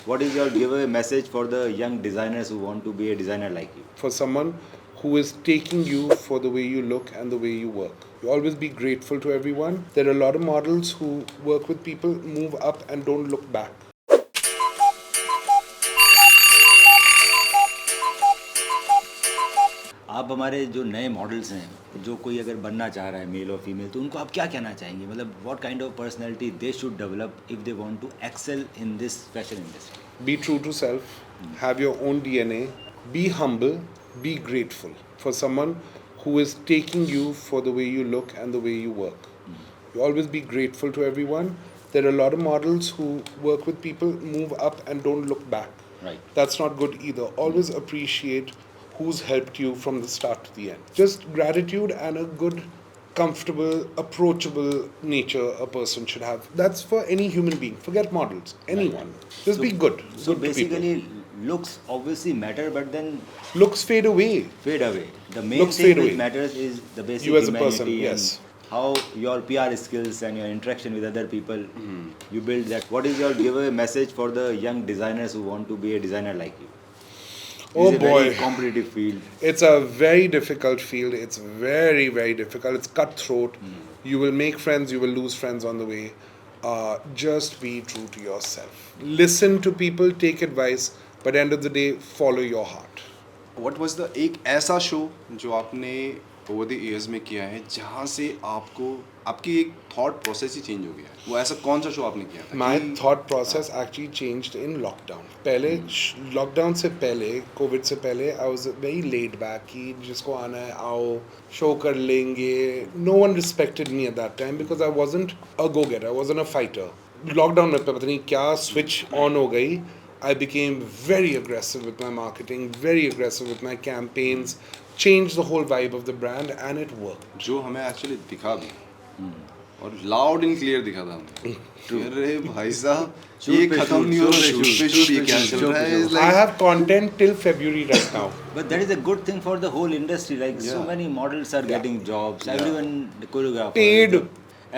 What is your giveaway message for the young designers who want to be a designer like you? For someone who is taking you for the way you look and the way you work. You always be grateful to everyone. There are a lot of models who work with people, move up and don't look back. आप हमारे जो नए models हैं, जो कोई अगर बनना चाह रहा है मेल और फीमेल, तो उनको आप क्या कहना चाहेंगे? मतलब what kind of personality they should develop if they want to excel in this fashion industry? Be true to self, have your own DNA, be humble, be grateful for someone who is taking you for the way you look and the way you work. You always be grateful to everyone. There are a lot of models who work with people, move up and don't look back. Right. That's not good either. Always appreciate who's helped you from the start to the end. Just gratitude and a good, comfortable, approachable nature a person should have. That's for any human being. Forget models. Anyone. Just be good. So Good to people. basically, looks obviously matter, but then Looks fade away. fade away. The main Looks thing fade which away. matters is the basic You as a humanity person, and yes. how your PR skills and your interaction with other people you build that. What is your giveaway message for the young designers who want to be a designer like you? Oh It's a very boy. competitive field. It's a very difficult field. It's very, very difficult. It's cutthroat. You will make friends, you will lose friends on the way. Just be true to yourself. Listen to people, take advice, but end of the day, follow your heart. What was the एक ऐसा show जो आपने over the years में किया है जहाँ से आपको आपकी एक थॉट प्रोसेस ही चेंज हो गया है? वो ऐसा कौन सा शो आपने किया था? My thought process actually changed in lockdown. पहले लॉकडाउन से पहले, कोविड से पहले, I was very laid back कि जिसको आना है आओ, शो कर लेंगे. No one respected me at that time because I wasn't a go-getter. I wasn't a fighter. Lockdown में पता नहीं क्या switch on हो गई. I became very aggressive with my marketing, very aggressive with my campaigns, changed the whole vibe of the brand and it worked. जो हमें actually दिखा भी और लाउड एंड क्लियर दिखा था हमें. अरे भाई साहब ये खत्म नहीं हो रहा, शूट पे शूट, ये क्या चल रहा है? It's I like have content till February right now. But that is a good thing for the whole industry. Like so many models are getting jobs. Everyone, the choreographer, Paid.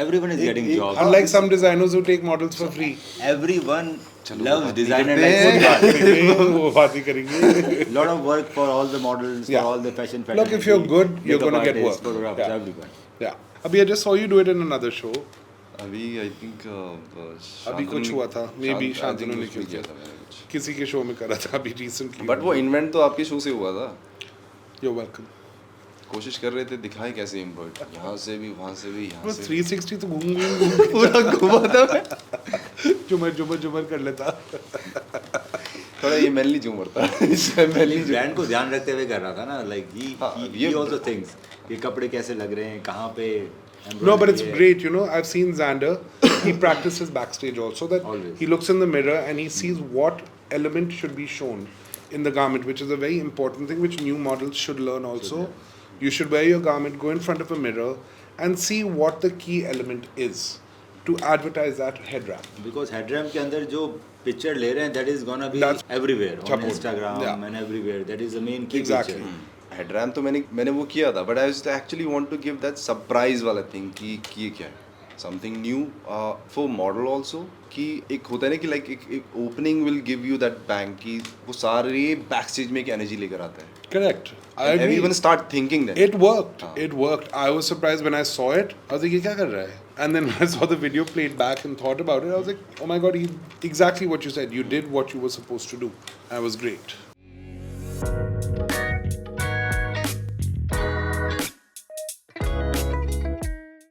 Everyone is getting jobs. Unlike some designers who take models for free. Everyone चलो, loves बात नहीं designer करते like हैं। football. वो बात ही करेंगे. Lot of work for all the models, Yeah. for all the fashion Look, if you're good, you're makeup gonna get artists, work. photographers, Yeah. everyone. Yeah. अभी I just saw you do it in another show. अभी I think अभी कुछ हुआ था. Maybe Shantanu ने किया था मैंने कुछ. किसी के शो में करा था अभी recently. बट वो इन्वेंट तो आपके शो से हुआ था. You're welcome. कोशिश कर रहे थे दिखाएं कैसे इम्पोर्ट, यहाँ से भी वहाँ से भी यहाँ वो से 360 तो घूम पूरा घुमा था मैं. जुमर कर लेता. थोड़ा ये मैनली झूमर था. मैनली ब्रांड को ध्यान रखते हुए कर रहा था ना. Like हाँ, he ये- also thinks ये कपड़े कैसे लग रहे हैं, कहाँ पे. No, but it's embroidery है. great, you know. I've seen Xander. He practices backstage also. That Always. he looks in the mirror and he sees what element should be shown in the garment, which is a very important thing which new models should learn also. You should wear your garment, go in front of a mirror, and see what the key element is to advertise that head wrap. Because headlamp के अंदर जो picture ले रहे हैं, that is gonna be That's everywhere on support. Instagram Yeah. and everywhere. That is the main key Exactly. picture. हेडरैम तो मैंने वो किया था, but I actually want to give that surprise वाला थिंग कि ये क्या है, something new for model also. कि एक होता है ना कि लाइक एक opening will give you that bang कि वो सारे बैक स्टेज में एक एनर्जी लेकर आता है. Correct. I agree. Everyone start thinking that. It worked. It worked. I was surprised when I saw it. I was like, ये क्या कर रहा है? And then when I saw the video played back and thought about it, I was like, oh my god, exactly what you said. You did what you were supposed to do. That was great.